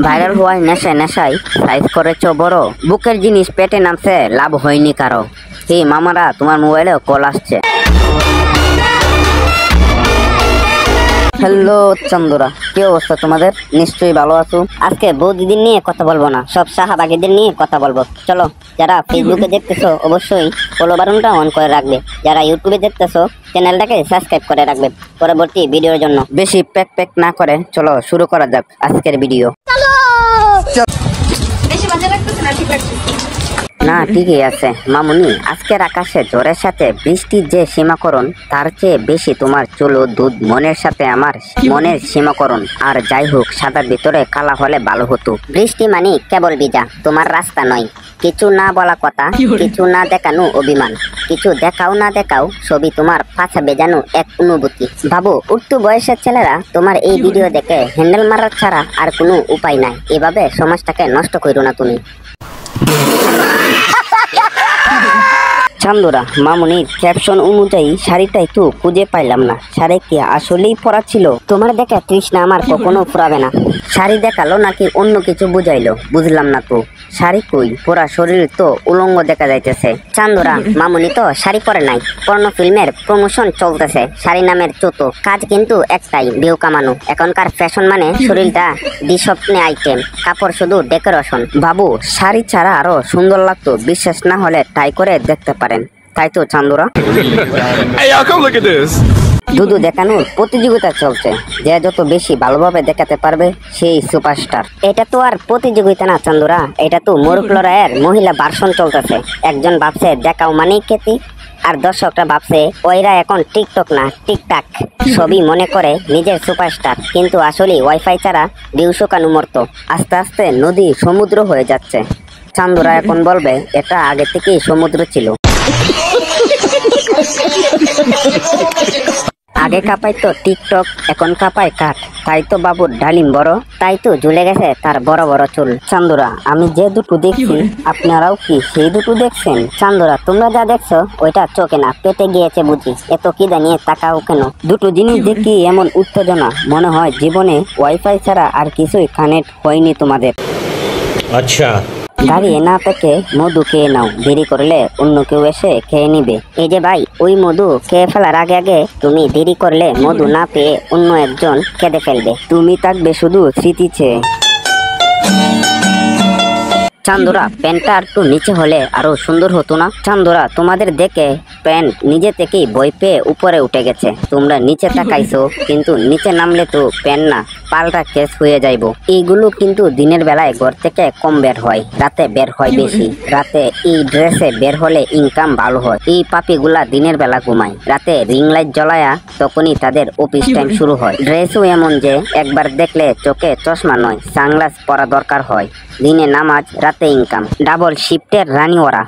Viral হওয়ায় নেশায় নেশায় সাইজ করেছো বড়, বুকের জিনিস পেটে নামছে লাভ হয়নি কারো। হে মামারা, তোমার মোবাইলে কল আসছে। হ্যালো চন্দুরা, কি অবস্থা তোমাদের? নিশ্চয়ই ভালো আছো। আজকে বৌদিদের নিয়ে কথা বলবো না, সব শাহবাগীদের নিয়ে কথা বলবো। চলো, যারা ফেসবুকে দেখতেছো অবশ্যই ফলো বাটনটা অন করে রাখবে, যারা ইউটিউবে দেখতেছো চ্যানেলটাকে সাবস্ক্রাইব করে রাখবে পরবর্তী ভিডিওর জন্য। বেশি প্যাক প্যাক না করে চলো শুরু করা যাক আজকের ভিডিও। না ঠিকই আছে মামুনি, আজকের আকাশে ঝড়ের সাথে বৃষ্টির যে সীমাকরণ তার চেয়ে বেশি তোমার চুলো দুধ মনের সাথে আমার মনের সীমাকরণ। আর যাই হোক, সাদার ভিতরে কালা হলে ভালো হতো। বৃষ্টি মানে কেবল ভিজা, তোমার রাস্তা নয়। কিছু না বলা কথা, কিছু না দেখানো অভিমান, কিছু দেখাও না দেখাও সবই তোমার পাছা বেজানো এক অনুভূতি। ভাবো, উঠতু বয়সের ছেলেরা তোমার এই ভিডিও দেখে হ্যান্ডেল মারার ছাড়া আর কোনো উপায় নাই। এভাবে সমাজটাকে নষ্ট করো না তুমি। চান্দুরা, মামুনির ক্যাপশন অনুযায়ী শাড়িটাই তো খুঁজে পাইলাম না। শাড়ি কি আসলেই পরা ছিল? তোমার দেখা তৃষ্ণা আমার কখনো ফুরাবে না। শাড়ি দেখালো নাকি অন্য কিছু বুঝাইলো বুঝলাম না তো। শাড়ি কই? পুরা শরীর তো উলঙ্গ দেখা যাইতেছে। চান্দুরা, মামুনি তো শাড়ি পরে নাই, পর্নো ফিল্মের প্রমোশন চলতেছে। শাড়ি নামের চতো কাজ কিন্তু একটাই, ভিউ কামানো। এখনকার ফ্যাশন মানে শরীরটা ডিস্বপ্নে আইটেম, কাপড় শুধু ডেকোরেশন। বাবু, শাড়ি ছাড়া আরো সুন্দর লাগতো, বিশ্বাস না হলে ট্রাই করে দেখতে পারেন। তাই তো চান্দুরা? দুধু দেখানোর প্রতিযোগিতা চলছে, যে যত বেশি ভালোভাবে দেখাতে পারবে সেই সুপারস্টার। এটা তো আর প্রতিযোগিতা না চান্দুরা, এটা তো মোরগ লড়াইয়ের মহিলা ভার্সন চলতেছে। একজন ভাবছে দেখাও মানেই খ্যাতি, আর দর্শকরা ভাবছে ওইরা এখন টিকটক না টিকটাক, সবই মনে করে নিজের সুপারস্টার। কিন্তু আসলে ওয়াইফাই ছাড়া ভিউ শুকানো মরতো। আস্তে আস্তে নদী সমুদ্র হয়ে যাচ্ছে। চান্দুরা এখন বলবে এটা আগে থেকেই সমুদ্র ছিল। আগে কাঁপাইতো টিকটক, এখন কাঁপায় কাঠ। তাই তো বাবুর ডালিম বড়, তাই তো ঝুলে গেছে তার বড় বড় চুল। চান্দুরা, আমি যে দুটো দেখছি আপনারাও কি সেই দুটো দেখছেন? চান্দুরা, তোমরা যা দেখছো ওইটা চোখে না পেটে গিয়েছে বুঝি, এত কি জানিয়ে তাকাও কেন? দুটো জিনিস দেখি এমন উত্তেজনা, মনে হয় জীবনে ওয়াইফাই ছাড়া আর কিছুই কানেক্ট হয়নি তোমাদের। আচ্ছা, দাঁড়িয়ে না থেকে মধু খেয়ে নাও, দেরি করলে অন্য কেউ এসে খেয়ে নিবে। এই যে ভাই, ওই মধু খেয়ে ফেলার আগে আগে তুমি দেরি করলে মধু না পেয়ে অন্য একজন খেতে ফেলবে। তুমি থাকবে শুধু স্মৃতি চেয়ে। চান্দুরা, প্যান্টটা একটু নিচে হলে আরো সুন্দর হতো না? চান্দুরা, তোমাদের দেখে প্যান্ট নিজে থেকেই ভয় পেয়ে উপরে উঠে গেছে। তোমরা নিচে তাকাইছো, কিন্তু নিচে নামলে তো প্যান্ট না পাল্টা কেস হয়ে যাইবো। এইগুলো কিন্তু দিনের বেলায় ঘর থেকে কম বের হয়, রাতে বের হয় বেশি। রাতে এই ড্রেসে বের হলে ইনকাম ভালো হয়। এই পাপিগুলা দিনের বেলা ঘুমায়, রাতে রিং লাইট জ্বলায়া তখনই তাদের অফিস টাইম শুরু হয়। ড্রেসও এমন যে একবার দেখলে চোখে চশমা নয় সানগ্লাস পরা দরকার হয়। দিনে নামাজ, রাতে ইনকাম, ডাবল শিফটের রানী ওরা।